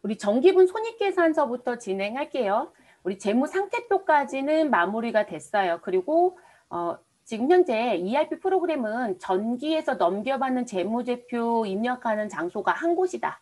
우리 정기분 손익계산서부터 진행할게요. 우리 재무상태표까지는 마무리가 됐어요. 그리고 지금 현재 ERP 프로그램은 전기에서 넘겨받는 재무제표 입력하는 장소가 한 곳이다.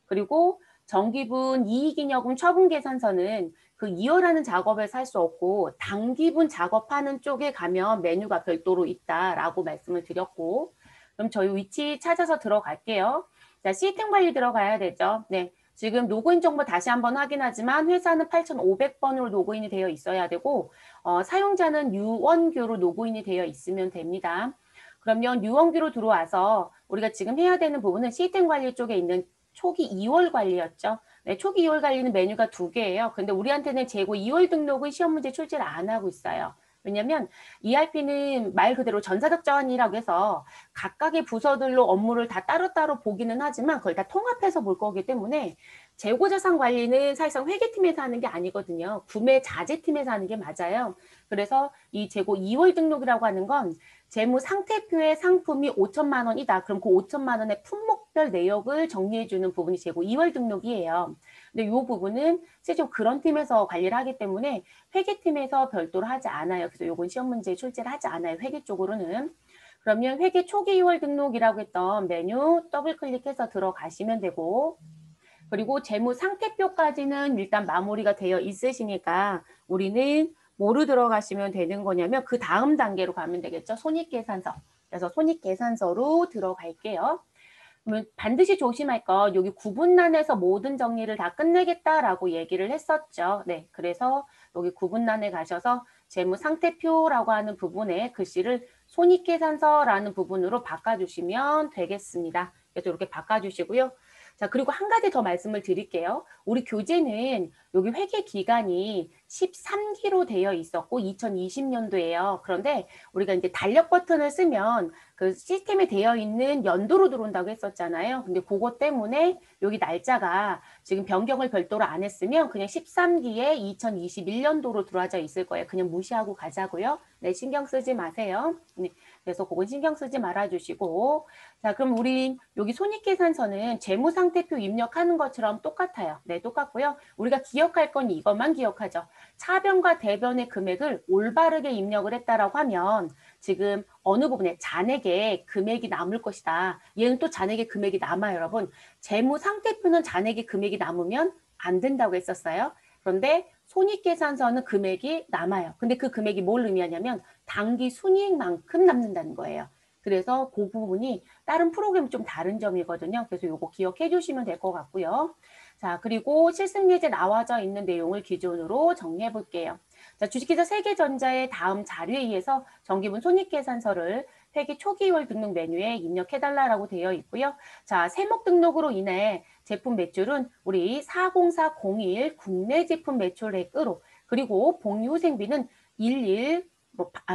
그리고 정기분 이익잉여금 처분계산서는 그 이월하는 작업에서 할 수 없고 당기분 작업하는 쪽에 가면 메뉴가 별도로 있다라고 말씀을 드렸고, 그럼 저희 위치 찾아서 들어갈게요. 자, 시스템 관리 들어가야 되죠. 네. 지금 로그인 정보 다시 한번 확인하지만 회사는 8,500번으로 로그인이 되어 있어야 되고 사용자는 유원규로 로그인이 되어 있으면 됩니다. 그러면 유원규로 들어와서 우리가 지금 해야 되는 부분은 시스템 관리 쪽에 있는 초기 2월 관리였죠. 네, 초기 2월 관리는 메뉴가 2개예요. 근데 우리한테는 재고 2월 등록은 시험 문제 출제를 안 하고 있어요. 왜냐면 ERP는 말 그대로 전사적전이라고 해서 각각의 부서들로 업무를 다 따로따로 보기는 하지만 그걸 다 통합해서 볼 거기 때문에 재고자산 관리는 사실상 회계팀에서 하는 게 아니거든요. 구매 자재팀에서 하는 게 맞아요. 그래서 이 재고 2월 등록이라고 하는 건 재무 상태표의 상품이 5천만 원이다. 그럼 그 5천만 원의 품목별 내역을 정리해주는 부분이 재고 2월 등록이에요. 근데 이 부분은 실제 그런 팀에서 관리를 하기 때문에 회계팀에서 별도로 하지 않아요. 그래서 요건 시험 문제에 출제를 하지 않아요. 회계 쪽으로는. 그러면 회계 초기 2월 등록이라고 했던 메뉴 더블 클릭해서 들어가시면 되고, 그리고 재무 상태표까지는 일단 마무리가 되어 있으시니까 우리는 뭐로 들어가시면 되는 거냐면 그 다음 단계로 가면 되겠죠. 손익계산서. 그래서 손익계산서로 들어갈게요. 그러면 반드시 조심할 거 여기 구분란에서 모든 정리를 다 끝내겠다라고 얘기를 했었죠. 네, 그래서 여기 구분란에 가셔서 재무상태표라고 하는 부분에 글씨를 손익계산서라는 부분으로 바꿔주시면 되겠습니다. 그래서 이렇게 바꿔주시고요. 자, 그리고 한 가지 더 말씀을 드릴게요. 우리 교재는 여기 회계 기간이 13기로 되어 있었고 2020년도예요. 그런데 우리가 이제 달력 버튼을 쓰면 그 시스템에 되어 있는 연도로 들어온다고 했었잖아요. 근데 그것 때문에 여기 날짜가 지금 변경을 별도로 안 했으면 그냥 13기에 2021년도로 들어와져 있을 거예요. 그냥 무시하고 가자고요. 네, 신경 쓰지 마세요. 네, 그래서 그건 신경 쓰지 말아주시고, 자, 그럼 우리 여기 손익계산서는 재무상태표 입력하는 것처럼 똑같아요. 네, 똑같고요. 우리가 기억할 건 이것만 기억하죠. 차변과 대변의 금액을 올바르게 입력을 했다라고 하면 지금 어느 부분에 잔액에 금액이 남을 것이다. 얘는 또 잔액에 금액이 남아요, 여러분. 재무상태표는 잔액에 금액이 남으면 안 된다고 했었어요. 그런데 손익계산서는 금액이 남아요. 근데 그 금액이 뭘 의미하냐면 당기 순이익만큼 남는다는 거예요. 그래서 그 부분이 다른 프로그램 좀 다른 점이거든요. 그래서 요거 기억해 주시면 될 것 같고요. 자, 그리고 실습예제 나와져 있는 내용을 기준으로 정리해 볼게요. 자, 주식회사 세계전자의 다음 자료에 의해서 정기분 손익계산서를 회계 초기월 등록 메뉴에 입력해달라고 되어 있고요. 자, 세목 등록으로 인해 제품 매출은 우리 40401 국내 제품 매출액으로, 그리고 복리후생비는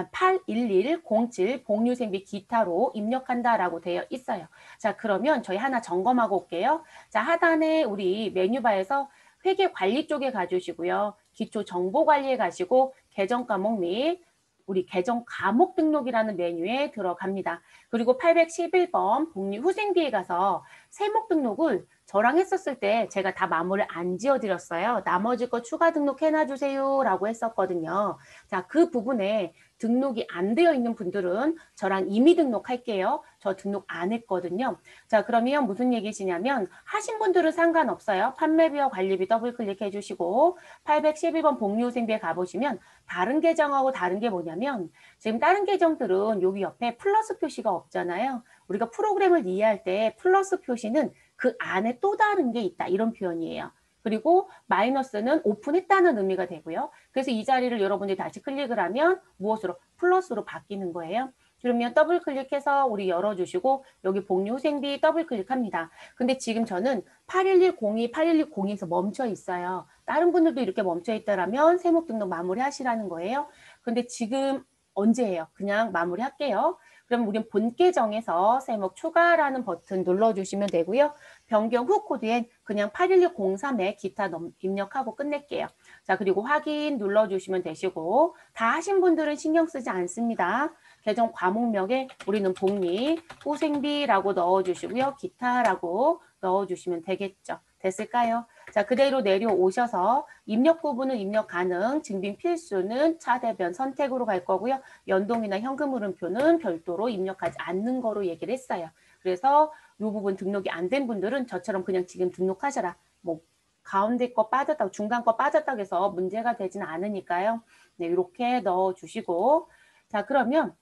81107 복리후생비 기타로 입력한다라고 되어 있어요. 자, 그러면 저희 하나 점검하고 올게요. 자, 하단에 우리 메뉴바에서 회계 관리 쪽에 가주시고요. 기초 정보 관리에 가시고 계정 과목 및 우리 계정 과목 등록이라는 메뉴에 들어갑니다. 그리고 811번 복리후생비에 가서 세목 등록을 저랑 했었을 때 제가 다 마무리를 안 지어드렸어요. 나머지 거 추가 등록해놔주세요 라고 했었거든요. 자, 그 부분에 등록이 안 되어 있는 분들은 저랑 임의 등록할게요. 저 등록 안 했거든요. 자, 그러면 무슨 얘기시냐면 하신 분들은 상관없어요. 판매비와 관리비 더블 클릭해 주시고 811번 복리후생비에 가보시면 다른 계정하고 다른 게 뭐냐면 지금 다른 계정들은 여기 옆에 플러스 표시가 없잖아요. 우리가 프로그램을 이해할 때 플러스 표시는 그 안에 또 다른 게 있다 이런 표현이에요. 그리고 마이너스는 오픈했다는 의미가 되고요. 그래서 이 자리를 여러분들이 다시 클릭을 하면 무엇으로? 플러스로 바뀌는 거예요. 그러면 더블 클릭해서 우리 열어주시고 여기 복리후생비 더블 클릭합니다. 근데 지금 저는 8110이 8110에서 멈춰 있어요. 다른 분들도 이렇게 멈춰 있다라면 세목 등록 마무리 하시라는 거예요. 근데 지금 언제예요? 그냥 마무리 할게요. 그럼 우린 본 계정에서 세목 추가라는 버튼 눌러주시면 되고요. 변경 후 코드엔 그냥 81603에 기타 입력하고 끝낼게요. 자, 그리고 확인 눌러주시면 되시고 다 하신 분들은 신경 쓰지 않습니다. 계정 과목명에 우리는 복리, 후생비라고 넣어주시고요. 기타라고 넣어주시면 되겠죠. 됐을까요? 자, 그대로 내려오셔서 입력 부분은 입력 가능, 증빙 필수는 차대변 선택으로 갈 거고요. 연동이나 현금 흐름표는 별도로 입력하지 않는 거로 얘기를 했어요. 그래서 이 부분 등록이 안 된 분들은 저처럼 그냥 지금 등록하셔라. 뭐 가운데 거 빠졌다고 중간 거 빠졌다고 해서 문제가 되지는 않으니까요. 네, 이렇게 넣어주시고 자 그러면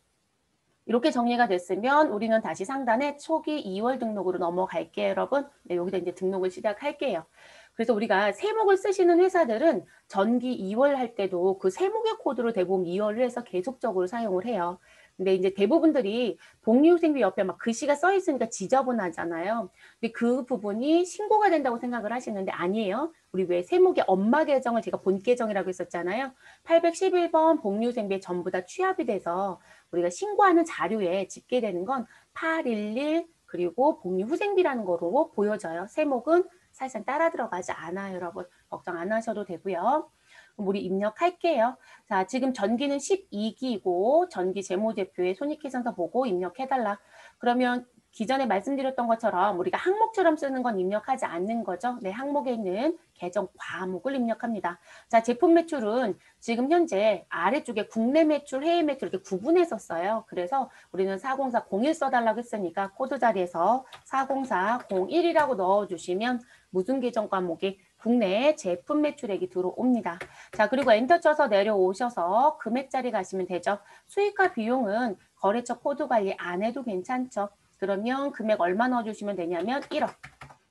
이렇게 정리가 됐으면 우리는 다시 상단에 초기 2월 등록으로 넘어갈게요, 여러분. 네, 여기다 이제 등록을 시작할게요. 그래서 우리가 세목을 쓰시는 회사들은 전기 2월 할 때도 그 세목의 코드로 대부분 2월을 해서 계속적으로 사용을 해요. 근데 이제 대부분들이 복리후생비 옆에 막 글씨가 써 있으니까 지저분하잖아요. 근데 그 부분이 신고가 된다고 생각을 하시는데 아니에요. 우리 왜 세목의 엄마 계정을 제가 본 계정이라고 했었잖아요. 811번 복리후생비에 전부 다 취합이 돼서 우리가 신고하는 자료에 집계되는 건 811 그리고 복리후생비라는 거로 보여져요. 세목은 사실상 따라 들어가지 않아요, 여러분. 걱정 안 하셔도 되고요. 그럼 우리 입력할게요. 자, 지금 전기는 12기고 전기 재무제표에 손익계산서 보고 입력해달라. 그러면 기존에 말씀드렸던 것처럼 우리가 항목처럼 쓰는 건 입력하지 않는 거죠. 네, 항목에 있는 계정 과목을 입력합니다. 자, 제품 매출은 지금 현재 아래쪽에 국내 매출, 해외 매출 이렇게 구분해서 써요. 그래서 우리는 40401 써달라고 했으니까 코드 자리에서 40401이라고 넣어주시면 무슨 계정 과목이 국내 제품 매출액이 들어옵니다. 자, 그리고 엔터 쳐서 내려오셔서 금액 자리 가시면 되죠. 수익과 비용은 거래처 코드 관리 안 해도 괜찮죠. 그러면 금액 얼마 넣어주시면 되냐면 1억.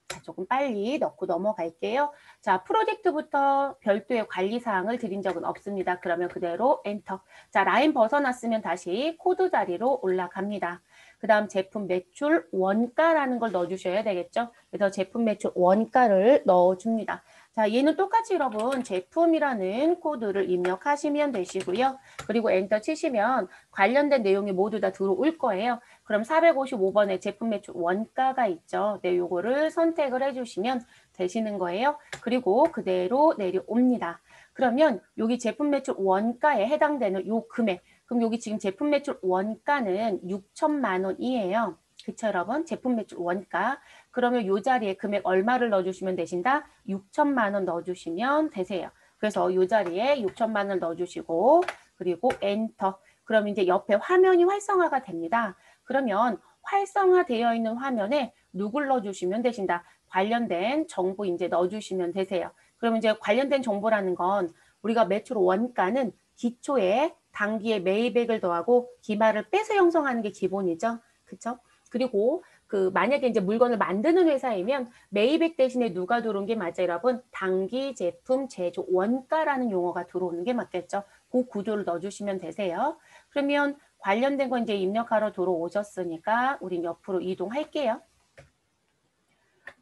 자, 조금 빨리 넣고 넘어갈게요. 자, 프로젝트부터 별도의 관리사항을 드린 적은 없습니다. 그러면 그대로 엔터. 자, 라인 벗어났으면 다시 코드 자리로 올라갑니다. 그 다음 제품 매출 원가라는 걸 넣어주셔야 되겠죠. 그래서 제품 매출 원가를 넣어줍니다. 자, 얘는 똑같이 여러분 제품이라는 코드를 입력하시면 되시고요. 그리고 엔터 치시면 관련된 내용이 모두 다 들어올 거예요. 그럼 455번에 제품 매출 원가가 있죠. 네, 요거를 선택을 해주시면 되시는 거예요. 그리고 그대로 내려옵니다. 그러면 여기 제품 매출 원가에 해당되는 요 금액, 그럼 여기 지금 제품 매출 원가는 6천만 원이에요. 그쵸, 여러분? 제품 매출 원가. 그러면 요 자리에 금액 얼마를 넣어주시면 되신다? 6천만 원 넣어주시면 되세요. 그래서 요 자리에 6천만 원 넣어주시고, 그리고 엔터. 그럼 이제 옆에 화면이 활성화가 됩니다. 그러면 활성화되어 있는 화면에 누굴 넣어주시면 되신다. 관련된 정보 이제 넣어주시면 되세요. 그럼 이제 관련된 정보라는 건 우리가 매출 원가는 기초에 단기에 매입액을 더하고 기말을 빼서 형성하는 게 기본이죠. 그쵸? 그리고 그 만약에 이제 물건을 만드는 회사이면 매입액 대신에 누가 들어온 게 맞아요, 여러분? 단기 제품 제조 원가라는 용어가 들어오는 게 맞겠죠. 그 구조를 넣어주시면 되세요. 그러면 관련된 거 이제 입력하러 들어오셨으니까 우린 옆으로 이동할게요.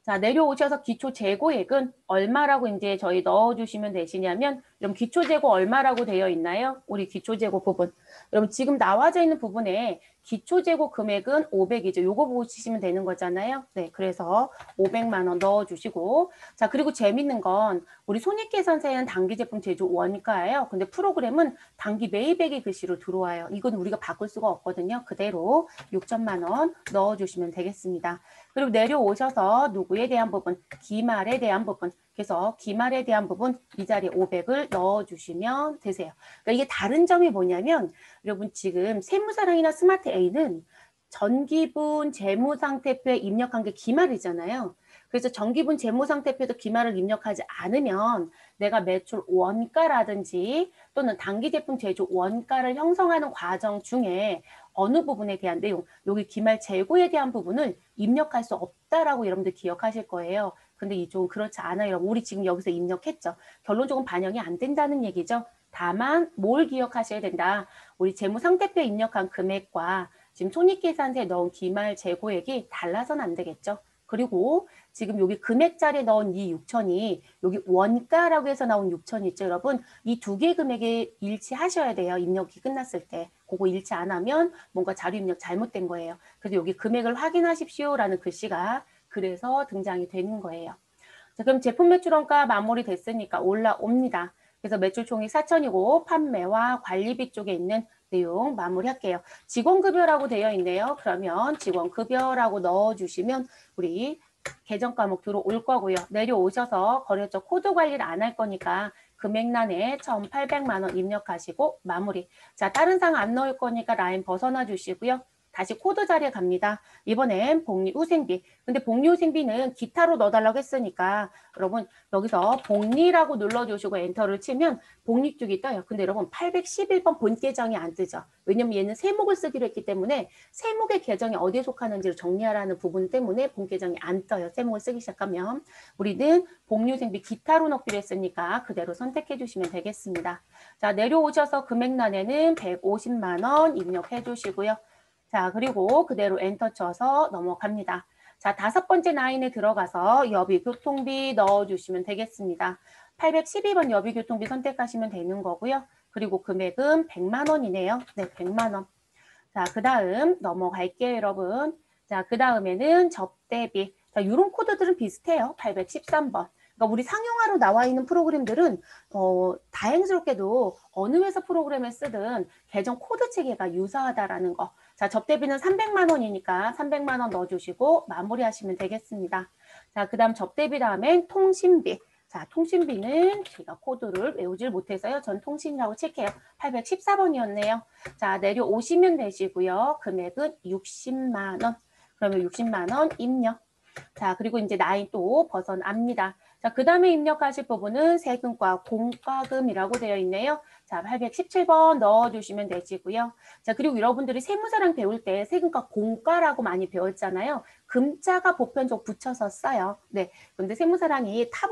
자, 내려오셔서 기초 재고액은 얼마라고 이제 저희 넣어주시면 되시냐면, 그럼 기초 재고 얼마라고 되어 있나요? 우리 기초 재고 부분. 그럼 지금 나와져 있는 부분에 기초 재고 금액은 500이죠. 요거 보시면 되는 거잖아요. 네, 그래서 500만 원 넣어주시고. 자, 그리고 재밌는 건 우리 손익계산서에는 단기 제품 제조 원가예요. 근데 프로그램은 단기 매입액이 글씨로 들어와요. 이건 우리가 바꿀 수가 없거든요. 그대로 6천만 원 넣어주시면 되겠습니다. 그리고 내려오셔서 누구에 대한 부분, 기말에 대한 부분, 그래서 기말에 대한 부분 이 자리에 500을 넣어주시면 되세요. 그러니까 이게 다른 점이 뭐냐면 여러분 지금 세무사랑이나 스마트 A는 전기분 재무상태표에 입력한 게 기말이잖아요. 그래서 전기분 재무상태표도 기말을 입력하지 않으면 내가 매출 원가라든지 또는 단기 제품 제조 원가를 형성하는 과정 중에 어느 부분에 대한 내용, 여기 기말 재고에 대한 부분을 입력할 수 없다라고 여러분들 기억하실 거예요. 근데 이쪽은 그렇지 않아요. 여러분. 우리 지금 여기서 입력했죠. 결론적으로 반영이 안 된다는 얘기죠. 다만 뭘 기억하셔야 된다. 우리 재무상태표에 입력한 금액과 지금 손익계산서에 넣은 기말 재고액이 달라서는 안 되겠죠. 그리고 지금 여기 금액 자리에 넣은 이 6천이 여기 원가라고 해서 나온 6천이 있죠, 여러분. 이 두 개의 금액이 일치하셔야 돼요. 입력이 끝났을 때. 그거 일치 안 하면 뭔가 자료 입력 잘못된 거예요. 그래서 여기 금액을 확인하십시오라는 글씨가 그래서 등장이 되는 거예요. 자, 그럼 제품 매출원가 마무리 됐으니까 올라옵니다. 그래서 매출 총액 4천이고 판매와 관리비 쪽에 있는 내용 마무리할게요. 직원급여라고 되어 있네요. 그러면 직원급여라고 넣어주시면 우리 계정 과목 들어올 거고요. 내려오셔서 거래처 코드 관리를 안 할 거니까 금액란에 1,800만 원 입력하시고 마무리. 자, 다른 상 안 넣을 거니까 라인 벗어나 주시고요. 다시 코드 자리에 갑니다. 이번엔 복리후생비. 근데 복리후생비는 기타로 넣어달라고 했으니까 여러분 여기서 복리라고 눌러주시고 엔터를 치면 복리 쪽이 떠요. 근데 여러분 811번 본 계정이 안 뜨죠. 왜냐면 얘는 세목을 쓰기로 했기 때문에 세목의 계정이 어디에 속하는지를 정리하라는 부분 때문에 본 계정이 안 떠요. 세목을 쓰기 시작하면 우리는 복리후생비 기타로 넣기로 했으니까 그대로 선택해 주시면 되겠습니다. 자, 내려오셔서 금액란에는 150만 원 입력해 주시고요. 자, 그리고 그대로 엔터 쳐서 넘어갑니다. 자, 5번째 라인에 들어가서 여비교통비 넣어주시면 되겠습니다. 812번 여비교통비 선택하시면 되는 거고요. 그리고 금액은 100만 원이네요. 네, 100만 원. 자, 그 다음 넘어갈게요, 여러분. 자, 그 다음에는 접대비. 자, 이런 코드들은 비슷해요. 813번. 그러니까 우리 상용화로 나와 있는 프로그램들은 다행스럽게도 어느 회사 프로그램을 쓰든 계정 코드 체계가 유사하다라는 거. 자, 접대비는 300만 원이니까 300만 원 넣어주시고 마무리하시면 되겠습니다. 자, 그 다음 접대비 다음엔 통신비. 자, 통신비는 제가 코드를 외우질 못해서요. 전 통신이라고 칠게요. 814번이었네요. 자, 내려오시면 되시고요. 금액은 60만 원. 그러면 60만 원 입력. 자, 그리고 이제 라인 또 벗어납니다. 자, 그 다음에 입력하실 부분은 세금과 공과금이라고 되어 있네요. 자, 817번 넣어주시면 되시고요. 자, 그리고 여러분들이 세무사랑 배울 때 세금과 공과라고 많이 배웠잖아요. 금자가 보편적으로 붙여서 써요. 네. 근데 세무사랑이 타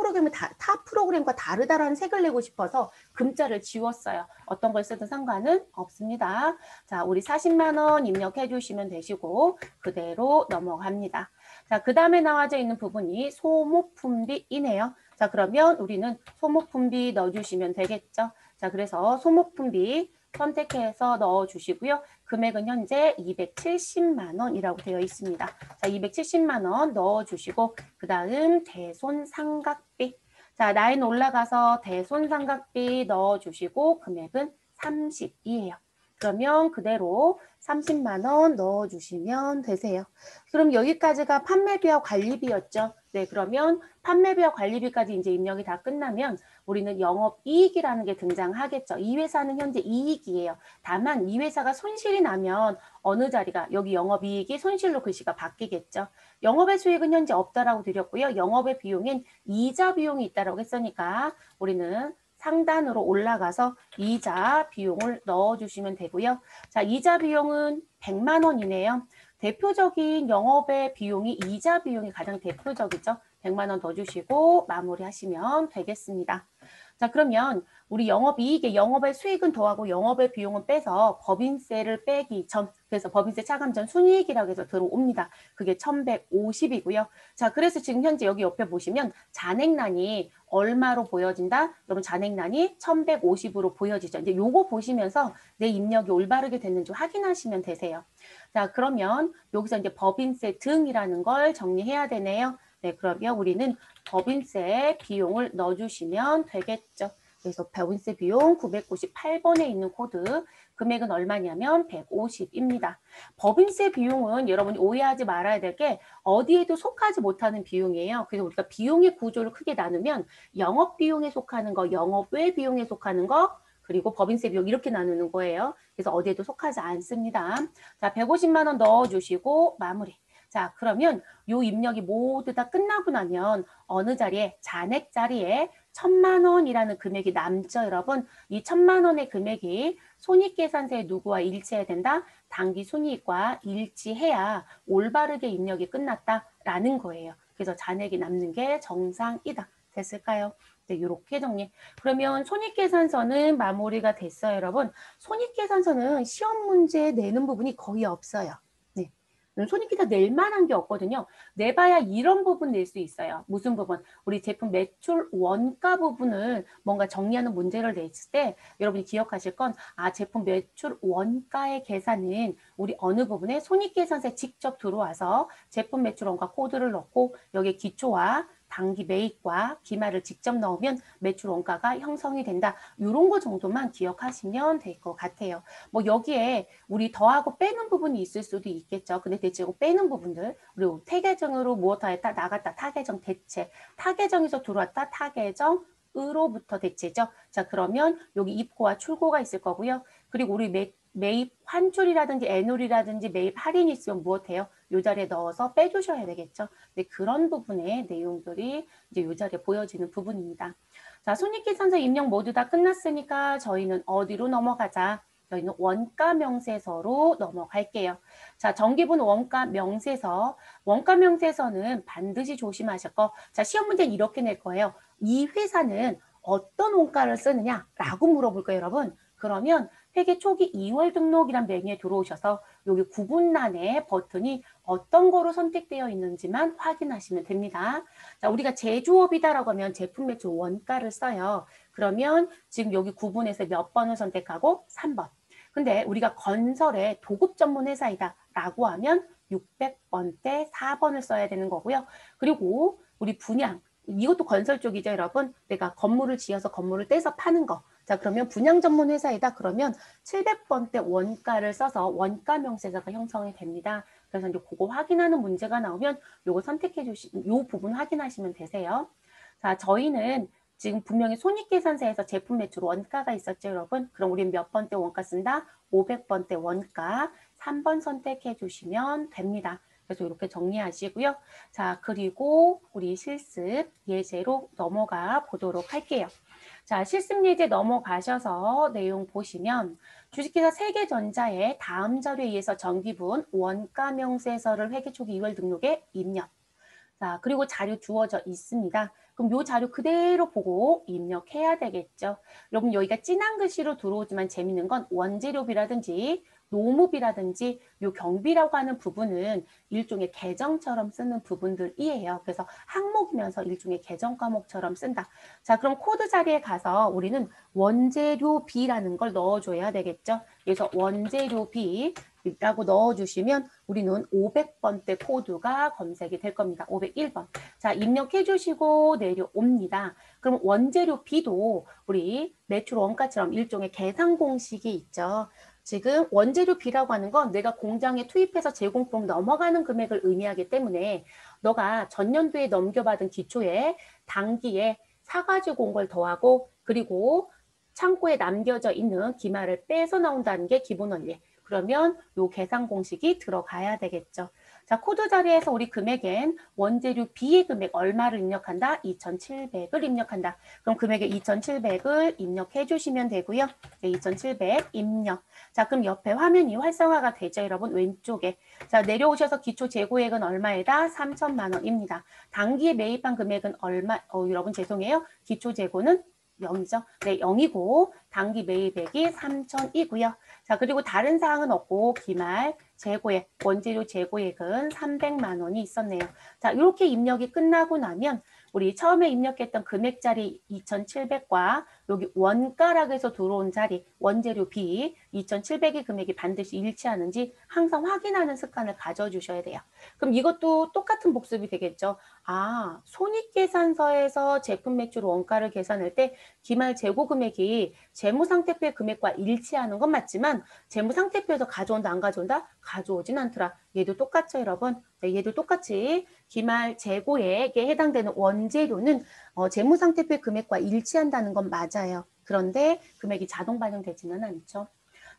프로그램과 다르다라는 색을 내고 싶어서 금자를 지웠어요. 어떤 걸 쓰든 상관은 없습니다. 자, 우리 40만 원 입력해 주시면 되시고 그대로 넘어갑니다. 자, 그 다음에 나와져 있는 부분이 소모품비이네요. 자, 그러면 우리는 소모품비 넣어주시면 되겠죠. 자, 그래서 소모품비 선택해서 넣어주시고요. 금액은 현재 270만 원이라고 되어 있습니다. 자, 270만 원 넣어주시고 그 다음 대손상각비. 자, 라인 올라가서 대손상각비 넣어주시고 금액은 30이에요. 그러면 그대로 30만 원 넣어주시면 되세요. 그럼 여기까지가 판매비와 관리비였죠. 네, 그러면 판매비와 관리비까지 이제 입력이 다 끝나면 우리는 영업이익이라는 게 등장하겠죠. 이 회사는 현재 이익이에요. 다만 이 회사가 손실이 나면 어느 자리가 여기 영업이익이 손실로 글씨가 바뀌겠죠. 영업의 수익은 현재 없다라고 드렸고요. 영업의 비용인 이자 비용이 있다라고 했으니까 우리는 상단으로 올라가서 이자 비용을 넣어주시면 되고요. 자, 이자 비용은 100만 원이네요. 대표적인 영업의 비용이 이자 비용이 가장 대표적이죠. 100만 원 더 주시고 마무리하시면 되겠습니다. 자, 그러면 우리 영업이익에 영업의 수익은 더하고 영업의 비용은 빼서 법인세를 빼기 전, 그래서 법인세 차감 전 순이익이라고 해서 들어옵니다. 그게 1150이고요. 자, 그래서 지금 현재 여기 옆에 보시면 잔액란이 얼마로 보여진다? 여러분 잔액란이 1150으로 보여지죠. 이제 요거 보시면서 내 입력이 올바르게 됐는지 확인하시면 되세요. 자, 그러면 여기서 이제 법인세 등이라는 걸 정리해야 되네요. 네, 그러면 우리는 법인세 비용을 넣어주시면 되겠죠. 그래서 법인세 비용 998번에 있는 코드, 금액은 얼마냐면 150입니다. 법인세 비용은 여러분이 오해하지 말아야 될 게 어디에도 속하지 못하는 비용이에요. 그래서 우리가 비용의 구조를 크게 나누면 영업비용에 속하는 거, 영업외 비용에 속하는 거, 그리고 법인세 비용 이렇게 나누는 거예요. 그래서 어디에도 속하지 않습니다. 자, 150만 원 넣어주시고 마무리. 자, 그러면 요 입력이 모두 다 끝나고 나면 어느 자리에 잔액 자리에 1,000만 원이라는 금액이 남죠, 여러분. 이 1,000만 원의 금액이 손익계산서에 누구와 일치해야 된다? 당기 손익과 일치해야 올바르게 입력이 끝났다라는 거예요. 그래서 잔액이 남는 게 정상이다. 됐을까요? 네, 이렇게 정리. 그러면 손익계산서는 마무리가 됐어요, 여러분. 손익계산서는 시험 문제 내는 부분이 거의 없어요. 네. 손익계산 낼 만한 게 없거든요. 내봐야 이런 부분 낼 수 있어요. 무슨 부분? 우리 제품 매출 원가 부분을 뭔가 정리하는 문제를 냈을 때 여러분이 기억하실 건 제품 매출 원가의 계산은 우리 어느 부분에 손익계산서에 직접 들어와서 제품 매출 원가 코드를 넣고 여기에 기초와 당기 매입과 기말을 직접 넣으면 매출 원가가 형성이 된다. 이런 거 정도만 기억하시면 될 것 같아요. 뭐 여기에 우리 더하고 빼는 부분이 있을 수도 있겠죠. 근데 대체로 빼는 부분들, 그리고 타계정으로 무엇하였다 나갔다 타계정 대체, 타계정에서 들어왔다 타계정 으로부터 대체죠. 자, 그러면 여기 입고와 출고가 있을 거고요. 그리고 우리 매입 환출이라든지 애놀이라든지 매입 할인이 있으면 무엇해요? 이 자리에 넣어서 빼주셔야 되겠죠. 네, 그런 부분의 내용들이 이제 이 자리에 보여지는 부분입니다. 자, 손익계산서 입력 모두 다 끝났으니까 저희는 어디로 넘어가자? 저희는 원가 명세서로 넘어갈게요. 자, 정기분 원가 명세서. 원가 명세서는 반드시 조심하실 거. 자, 시험 문제는 이렇게 낼 거예요. 이 회사는 어떤 원가를 쓰느냐라고 물어볼 거예요, 여러분. 그러면 회계 초기 2월 등록이란 메뉴에 들어오셔서 여기 구분란에 버튼이 어떤 거로 선택되어 있는지만 확인하시면 됩니다. 자, 우리가 제조업이다라고 하면 제품 매출 원가를 써요. 그러면 지금 여기 구분에서 몇 번을 선택하고 3번. 근데 우리가 건설의 도급 전문 회사이다 라고 하면 600번대 4번을 써야 되는 거고요. 그리고 우리 분양, 이것도 건설 쪽이죠, 여러분. 내가 건물을 지어서 건물을 떼서 파는 거. 자, 그러면 분양 전문 회사이다. 그러면 700번대 원가를 써서 원가 명세서가 형성이 됩니다. 그래서 이제 그거 확인하는 문제가 나오면 요거 선택해 주시, 요 부분 확인하시면 되세요. 자, 저희는 지금 분명히 손익계산서에서 제품 매출 원가가 있었죠, 여러분? 그럼 우리는 몇 번대 원가 쓴다? 500번대 원가 3번 선택해 주시면 됩니다. 그래서 이렇게 정리하시고요. 자, 그리고 우리 실습 예제로 넘어가 보도록 할게요. 자, 실습 예제 넘어가셔서 내용 보시면 주식회사 세계전자의 다음 자료에 의해서 정기분 원가 명세서를 회계 초기 2월 등록에 입력. 자, 그리고 자료 주어져 있습니다. 그럼 이 자료 그대로 보고 입력해야 되겠죠. 여러분 여기가 진한 글씨로 들어오지만 재밌는 건 원재료비라든지 노무비라든지 요 경비라고 하는 부분은 일종의 계정처럼 쓰는 부분들이에요. 그래서 항목이면서 일종의 계정 과목처럼 쓴다. 자, 그럼 코드 자리에 가서 우리는 원재료비라는 걸 넣어줘야 되겠죠. 그래서 원재료비 라고 넣어주시면 우리는 500번대 코드가 검색이 될 겁니다. 501번. 자, 입력해 주시고 내려옵니다. 그럼 원재료 B도 우리 매출 원가처럼 일종의 계산 공식이 있죠. 지금 원재료 B라고 하는 건 내가 공장에 투입해서 제공품 넘어가는 금액을 의미하기 때문에 너가 전년도에 넘겨받은 기초에 당기에 사가지고 온 걸 더하고 그리고 창고에 남겨져 있는 기말을 빼서 나온다는 게 기본 원리. 그러면 요 계산 공식이 들어가야 되겠죠. 자, 코드 자리에서 우리 금액엔 원재료 B의 금액 얼마를 입력한다? 2,700을 입력한다. 그럼 금액에 2,700을 입력해 주시면 되고요. 네, 2,700 입력. 자, 그럼 옆에 화면이 활성화가 되죠, 여러분? 왼쪽에. 자, 내려오셔서 기초 재고액은 얼마에다? 3천만 원입니다. 당기에 매입한 금액은 얼마? 여러분 죄송해요. 기초 재고는 0이죠. 네, 0이고 당기 매입액이 3,000이고요. 자, 그리고 다른 사항은 없고 기말 재고액, 원재료 재고액은 300만 원이 있었네요. 자, 이렇게 입력이 끝나고 나면 우리 처음에 입력했던 금액 자리 2,700과 여기 원가락에서 들어온 자리 원재료 B 2,700의 금액이 반드시 일치하는지 항상 확인하는 습관을 가져주셔야 돼요. 그럼 이것도 똑같은 복습이 되겠죠. 아, 손익계산서에서 제품 매출 원가를 계산할 때 기말 재고 금액이 재무상태표의 금액과 일치하는 건 맞지만 재무상태표에서 가져온다 안 가져온다? 가져오진 않더라. 얘도 똑같죠, 여러분? 네, 얘도 똑같이 기말 재고액에 해당되는 원재료는 재무상태표의 금액과 일치한다는 건 맞아요. 그런데 금액이 자동 반영되지는 않죠.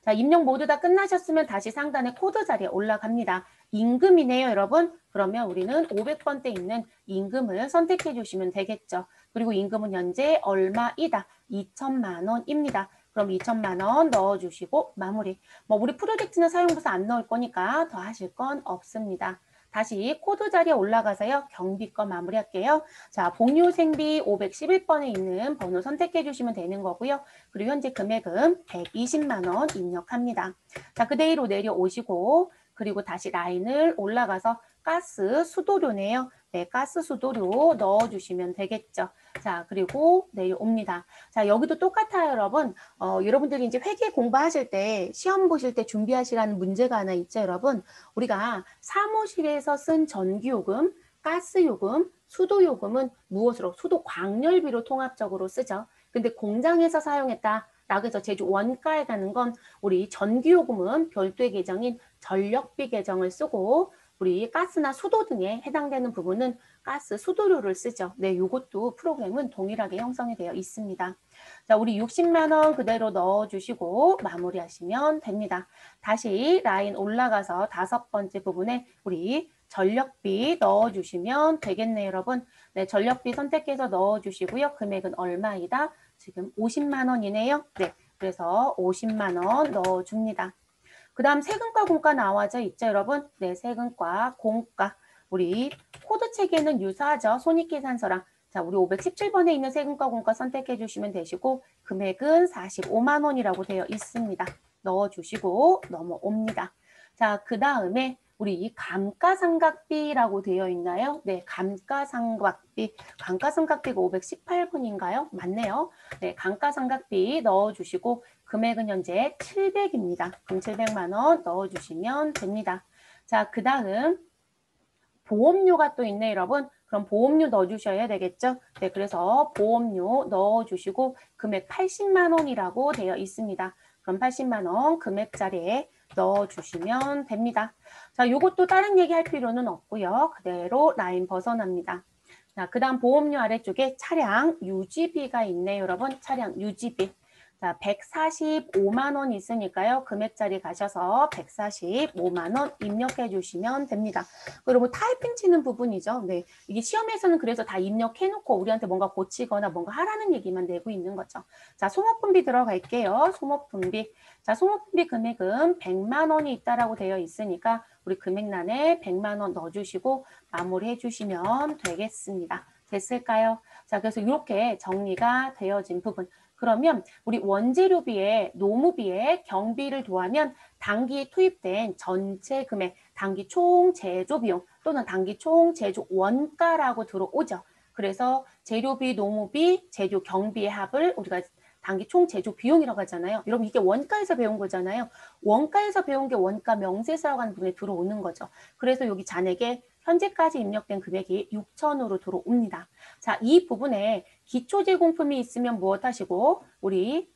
자, 입력 모두 다 끝나셨으면 다시 상단의 코드 자리에 올라갑니다. 임금이네요, 여러분. 그러면 우리는 500번대 있는 임금을 선택해 주시면 되겠죠. 그리고 임금은 현재 얼마이다? 2천만 원입니다. 그럼 2천만 원 넣어주시고 마무리. 뭐 우리 프로젝트는 사용부서 안 넣을 거니까 더 하실 건 없습니다. 다시 코드 자리에 올라가서요. 경비 거 마무리할게요. 자, 복류생비 511번에 있는 번호 선택해 주시면 되는 거고요. 그리고 현재 금액은 120만 원 입력합니다. 자, 그대로 내려오시고 그리고 다시 라인을 올라가서 가스 수도료네요. 네, 가스 수도료 넣어주시면 되겠죠. 자, 그리고 내려옵니다. 자, 여기도 똑같아요, 여러분. 여러분들이 이제 회계 공부하실 때, 시험 보실 때 준비하시라는 문제가 하나 있죠, 여러분. 우리가 사무실에서 쓴 전기요금, 가스요금, 수도요금은 무엇으로? 수도 광열비로 통합적으로 쓰죠. 근데 공장에서 사용했다라고 해서 제조 원가에 가는 건 우리 전기요금은 별도의 계정인 전력비 계정을 쓰고 우리 가스나 수도 등에 해당되는 부분은 가스 수도료를 쓰죠. 네, 요것도 프로그램은 동일하게 형성이 되어 있습니다. 자, 우리 60만 원 그대로 넣어주시고 마무리하시면 됩니다. 다시 라인 올라가서 5번째 부분에 우리 전력비 넣어주시면 되겠네요, 여러분. 네, 전력비 선택해서 넣어주시고요. 금액은 얼마이다? 지금 50만 원이네요. 네, 그래서 50만 원 넣어줍니다. 그 다음 세금과 공과 나와져 있죠, 여러분? 네, 세금과 공과. 우리 코드 체계는 유사하죠. 손익계산서랑. 자, 우리 517번에 있는 세금과 공과 선택해 주시면 되시고 금액은 45만 원이라고 되어 있습니다. 넣어주시고 넘어옵니다. 자, 그 다음에 우리 감가상각비라고 되어 있나요? 네, 감가상각비. 감가상각비가 518번인가요? 맞네요. 네, 감가상각비 넣어주시고 금액은 현재 700입니다. 그럼 700만 원 넣어주시면 됩니다. 자, 그 다음 보험료가 또 있네, 여러분. 그럼 보험료 넣어주셔야 되겠죠? 네, 그래서 보험료 넣어주시고 금액 80만 원이라고 되어 있습니다. 그럼 80만 원 금액 자리에 넣어주시면 됩니다. 자, 요것도 다른 얘기할 필요는 없고요. 그대로 라인 벗어납니다. 자, 그 다음 보험료 아래쪽에 차량 유지비가 있네요, 여러분. 차량 유지비. 자, 145만 원 있으니까요. 금액 자리 가셔서 145만 원 입력해 주시면 됩니다. 그리고 타이핑 치는 부분이죠. 네, 이게 시험에서는 그래서 다 입력해 놓고 우리한테 뭔가 고치거나 뭔가 하라는 얘기만 내고 있는 거죠. 자, 소모품비 들어갈게요. 소모품비. 자, 소모품비 금액은 100만 원이 있다라고 되어 있으니까 우리 금액란에 100만 원 넣어주시고 마무리해 주시면 되겠습니다. 됐을까요? 자, 그래서 이렇게 정리가 되어진 부분. 그러면 우리 원재료비에 노무비에 경비를 더하면 단기 투입된 전체 금액, 단기 총 제조 비용 또는 단기 총 제조 원가라고 들어오죠. 그래서 재료비, 노무비, 제조 경비의 합을 우리가 단기 총 제조 비용이라고 하잖아요. 여러분 이게 원가에서 배운 거잖아요. 원가에서 배운 게 원가 명세서라고 하는 부분에 들어오는 거죠. 그래서 여기 잔액에 현재까지 입력된 금액이 6천으로 들어옵니다. 자, 이 부분에 기초 제공품이 있으면 무엇 하시고 우리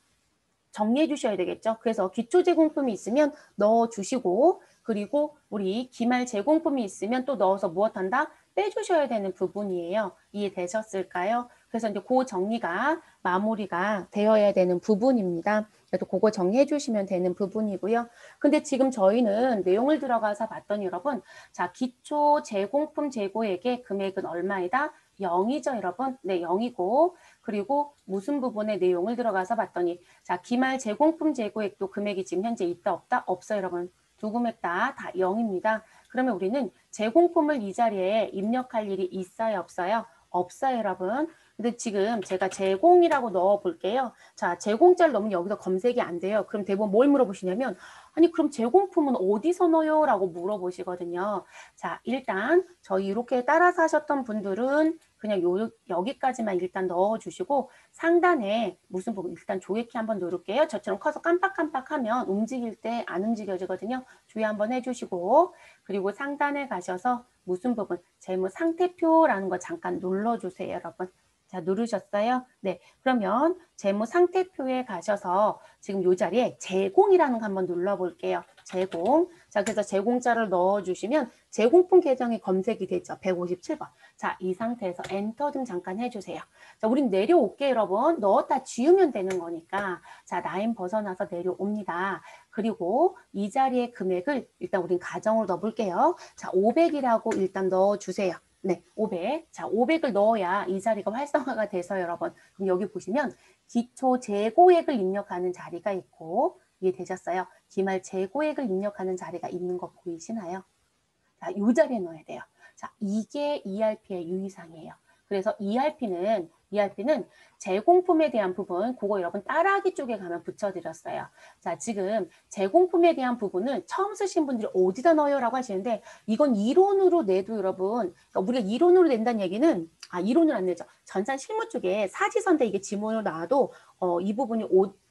정리해 주셔야 되겠죠. 그래서 기초 제공품이 있으면 넣어 주시고 그리고 우리 기말 제공품이 있으면 또 넣어서 무엇 한다? 빼주셔야 되는 부분이에요. 이해되셨을까요? 그래서 이제 그 정리가 마무리가 되어야 되는 부분입니다. 그래도 그거 정리해 주시면 되는 부분이고요. 근데 지금 저희는 내용을 들어가서 봤더니 여러분, 자, 기초 제공품 재고액의 금액은 얼마이다? 0이죠, 여러분. 네, 0이고 그리고 무슨 부분의 내용을 들어가서 봤더니 자, 기말 제공품 재고액도 금액이 지금 현재 있다 없다? 없어요, 여러분. 두 금액 다 0입니다. 그러면 우리는 제공품을 이 자리에 입력할 일이 있어요, 없어요? 없어요, 여러분. 근데 지금 제가 제공이라고 넣어 볼게요. 자, 제공자를 넣으면 여기서 검색이 안 돼요. 그럼 대부분 뭘 물어보시냐면 아니 그럼 제공품은 어디서 넣어요? 라고 물어보시거든요. 자, 일단 저희 이렇게 따라서 하셨던 분들은 그냥 여기까지만 일단 넣어주시고 상단에 무슨 부분 일단 조회키 한번 누를게요. 저처럼 커서 깜빡깜빡하면 움직일 때 안 움직여지거든요. 주의 한번 해주시고 그리고 상단에 가셔서 무슨 부분 재무 상태표라는 거 잠깐 눌러주세요, 여러분. 자, 누르셨어요? 네, 그러면 재무 상태표에 가셔서 지금 이 자리에 제공이라는 거 한번 눌러볼게요. 제공. 자, 그래서 제공자를 넣어주시면 제공품 계정이 검색이 되죠. 157번. 자, 이 상태에서 엔터 좀 잠깐 해주세요. 자, 우린 내려올게요, 여러분. 넣었다 지우면 되는 거니까. 자, 라인 벗어나서 내려옵니다. 그리고 이 자리에 금액을 일단 우린 가정으로 넣어볼게요. 자, 500이라고 일단 넣어주세요. 네, 500. 자, 500을 넣어야 이 자리가 활성화가 돼서 여러분. 그럼 여기 보시면 기초 재고액을 입력하는 자리가 있고 이해되셨어요? 기말 재고액을 입력하는 자리가 있는 거 보이시나요? 자, 이 자리에 넣어야 돼요. 자, 이게 ERP의 유의사항이에요. 그래서 ERP는 제공품에 대한 부분, 그거 여러분 따라하기 쪽에 가면 붙여드렸어요. 자, 지금 제공품에 대한 부분을 처음 쓰신 분들이 어디다 넣어요? 라고 하시는데 이건 이론으로 내도 여러분, 그러니까 우리가 이론으로 낸다는 얘기는 이론으로 안 내죠. 전산 실무 쪽에 사지선대 이게 지문으로 나와도 이 부분이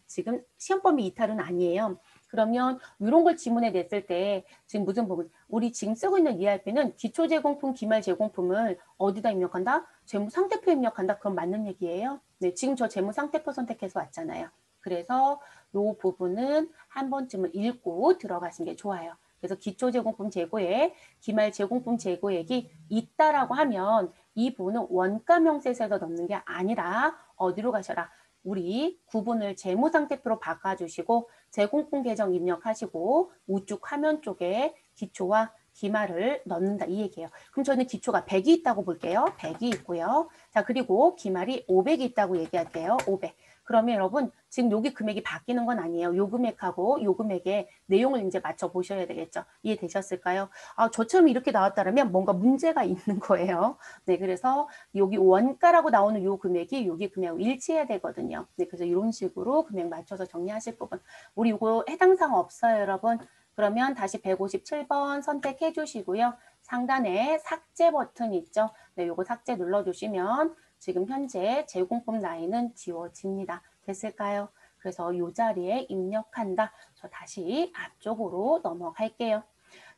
지금 시험 범위 이탈은 아니에요. 그러면 이런 걸 지문에 냈을 때 지금 무슨 부분? 우리 지금 쓰고 있는 ERP는 기초 제공품, 기말 제공품을 어디다 입력한다? 재무 상태표 입력한다. 그럼 맞는 얘기예요. 네, 지금 저 재무 상태표 선택해서 왔잖아요. 그래서 이 부분은 한 번쯤은 읽고 들어가시는 게 좋아요. 그래서 기초 제공품 재고에 기말 제공품 재고액이 있다라고 하면 이 부분은 원가 명세서에서 넣는 게 아니라 어디로 가셔라? 우리 구분을 재무 상태표로 바꿔주시고 제공품 계정 입력하시고 우측 화면 쪽에 기초와 기말을 넣는다 이 얘기예요. 그럼 저는 기초가 100이 있다고 볼게요. 100이 있고요. 자, 그리고 기말이 500이 있다고 얘기할게요. 500. 그러면 여러분 지금 여기 금액이 바뀌는 건 아니에요. 요 금액하고 요 금액의 내용을 이제 맞춰 보셔야 되겠죠. 이해되셨을까요? 아, 저처럼 이렇게 나왔다면 뭔가 문제가 있는 거예요. 네, 그래서 여기 원가라고 나오는 요 금액이 여기 금액하고 일치해야 되거든요. 네, 그래서 이런 식으로 금액 맞춰서 정리하실 부분. 우리 이거 해당 사항 없어요, 여러분. 그러면 다시 157번 선택해 주시고요. 상단에 삭제 버튼 있죠. 네, 요거 삭제 눌러주시면 지금 현재 제공품 라인은 지워집니다. 됐을까요? 그래서 이 자리에 입력한다. 저 다시 앞쪽으로 넘어갈게요.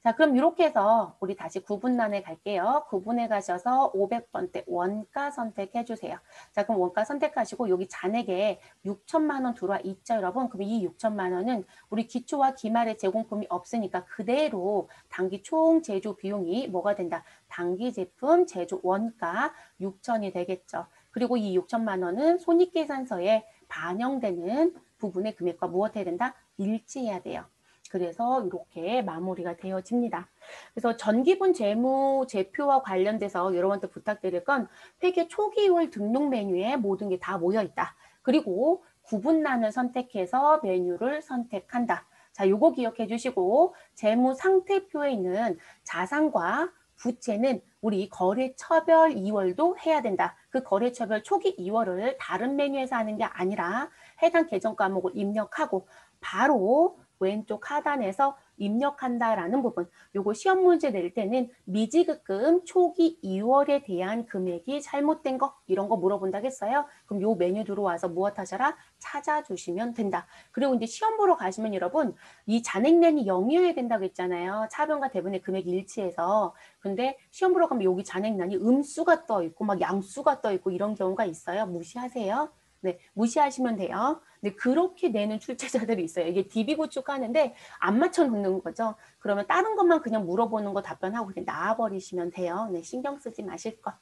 자, 그럼 이렇게 해서 우리 다시 구분란에 갈게요. 구분에 가셔서 500번대 원가 선택해 주세요. 자, 그럼 원가 선택하시고 여기 잔액에 6천만 원 들어와 있죠, 여러분? 그럼 이 6천만 원은 우리 기초와 기말의 제공품이 없으니까 그대로 단기 총 제조 비용이 뭐가 된다? 단기 제품 제조 원가 6천이 되겠죠. 그리고 이 6천만 원은 손익계산서에 반영되는 부분의 금액과 무엇 해야 된다? 일치해야 돼요. 그래서 이렇게 마무리가 되어집니다. 그래서 전기분 재무 제표와 관련돼서 여러분한테 부탁드릴 건 회계 초기월 등록 메뉴에 모든 게 다 모여 있다. 그리고 구분란을 선택해서 메뉴를 선택한다. 자, 요거 기억해 주시고 재무 상태표에 있는 자산과 부채는 우리 거래처별 이월도 해야 된다. 그 거래처별 초기 이월을 다른 메뉴에서 하는 게 아니라 해당 계정 과목을 입력하고 바로 왼쪽 하단에서 입력한다라는 부분. 요거 시험 문제 낼 때는 미지급금 초기 2월에 대한 금액이 잘못된 거 이런 거 물어본다겠어요. 그럼 요 메뉴 들어와서 무엇 하셔라? 찾아주시면 된다. 그리고 이제 시험 보러 가시면 여러분 이 잔액량이 0이어야 된다고 했잖아요. 차변과 대변의 금액 일치해서. 근데 시험 보러 가면 여기 잔액량이 음수가 떠 있고 막 양수가 떠 있고 이런 경우가 있어요. 무시하세요. 네, 무시하시면 돼요. 근데 그렇게 내는 출제자들이 있어요. 이게 DB 구축하는데 안 맞춰 놓는 거죠. 그러면 다른 것만 그냥 물어보는 거 답변하고 그냥 나와버리시면 돼요. 네, 신경 쓰지 마실 거.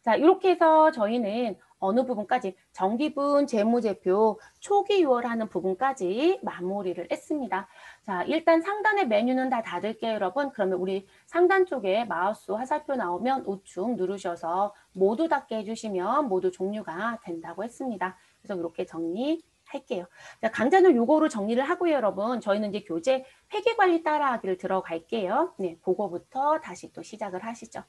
자, 이렇게 해서 저희는 어느 부분까지 정기분 재무제표 초기 유월하는 부분까지 마무리를 했습니다. 자, 일단 상단의 메뉴는 다 닫을게요, 여러분. 그러면 우리 상단 쪽에 마우스 화살표 나오면 우측 누르셔서 모두 닫게 해주시면 모두 종료가 된다고 했습니다. 그래서 이렇게 정리할게요. 자, 강좌는 요거로 정리를 하고요, 여러분. 저희는 이제 교재 회계관리 따라하기를 들어갈게요. 네, 그거부터 다시 또 시작을 하시죠.